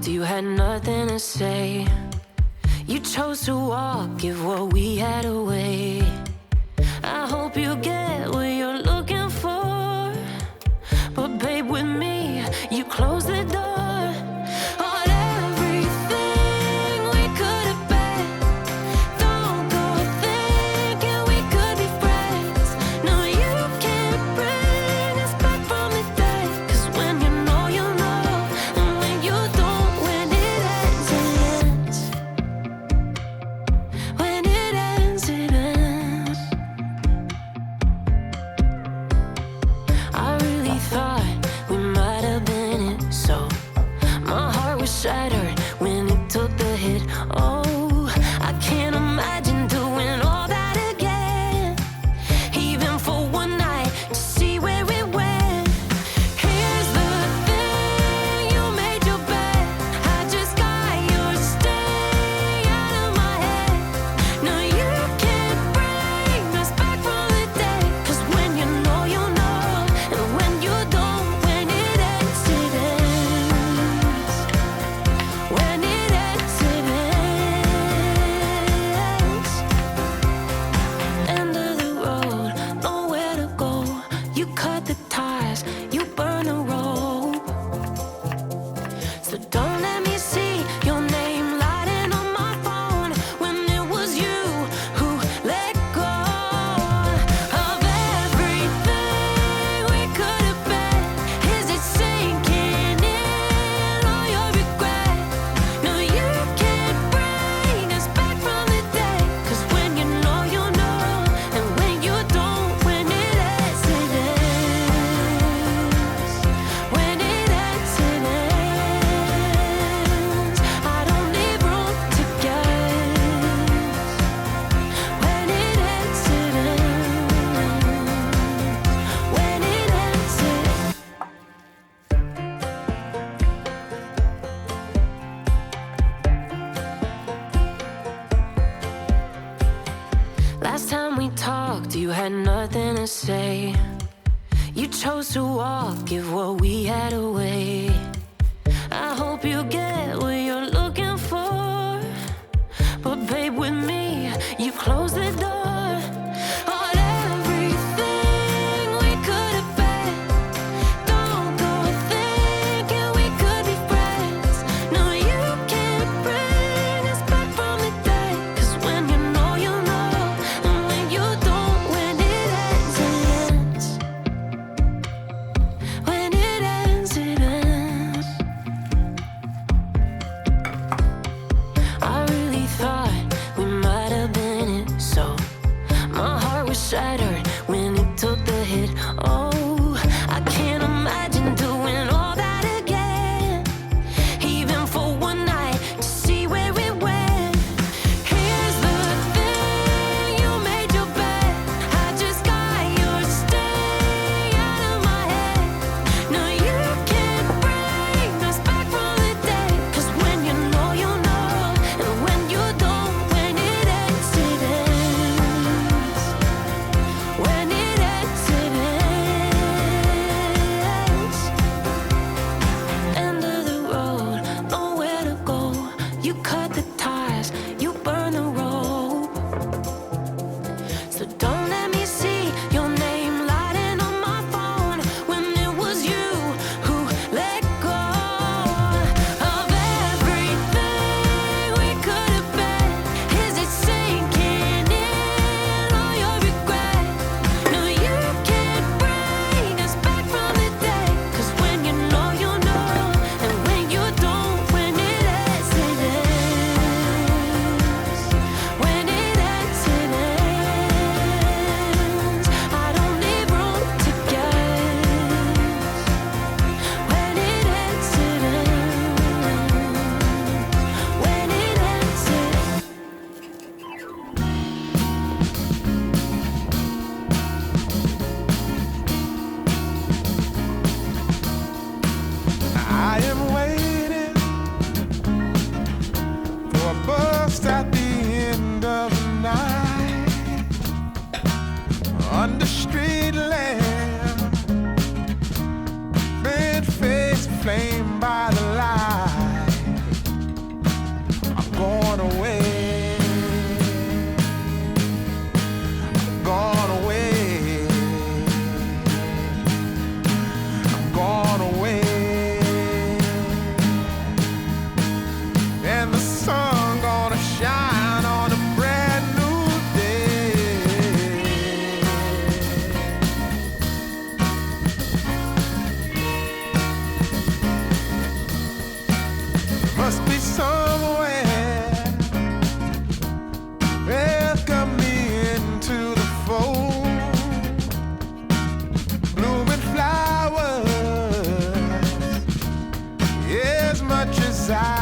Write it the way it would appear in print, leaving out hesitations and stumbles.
you had nothing to say. You chose to walk, give what we had away. I hope you get what you're looking for, but babe, with me, you close the door on everything we could have been. Don't go thinking we could be friends. No, you can't bring us back from the dead. 'Cause when you know, you know, and when you don't, when it ends, it ends. When it ends, it ends. I really thought we might have been it, so my heart was shattered when it took the hit. Oh, I can't imagine doing all that again, even for one night to see where it went. Here's the thing, you made your bed, I just got your stay out of my head. No, you can't bring us back from the dead. 'Cause when you know, you know, and when you don't, when it ends, it ends. When it ends, it ends. End of the road, nowhere to go. You cut the ties, you burn the rope. So don't let me see your name lighting on my phone when it was you who let go of everything we could have been. Is it sinking in all your regret? No, you can't bring us back from the dead. 'Cause when you know, you know, and when you don't, when it ends, it ends. When it ends, it ends. I don't need room to guess. When it ends, it ends. When it ends, it Last time we talked, you had nothing to say. You chose to walk, give what we had away. I hope you get what you're looking for, but babe, with me, you close the door on everything we could have been. Don't go thinking we could be friends. No, you can't bring us back from the dead. 'Cause when you know, you know, and when you don't, when it ends, it ends. When it ends, it ends. I really thought we might have been it, so my heart was shattered when it took the hit. Oh, I can't imagine doing all that again, even for one night to see where it went. Here's the thing, you made your bed, I just got your stay out of my head. No, you can't bring us back from the dead. 'Cause when you know, you know, and when you don't, when it ends, it ends. When it ends, it ends. End of the road, nowhere to go. You cut the ties, you burn the rope. So don't let me see your name lighting on my phone when it was you who let go of everything we could have been. Is it sinking in all your regret? No, you can't bring us back from the dead. 'Cause when you know, you know, and when you don't, when it ends, it ends. When it ends, it ends. I don't need room to guess. When it ends, it ends. When it ends, it I am waiting for a bus at the end of the night, under street lamp, bent face flame by the light. inside.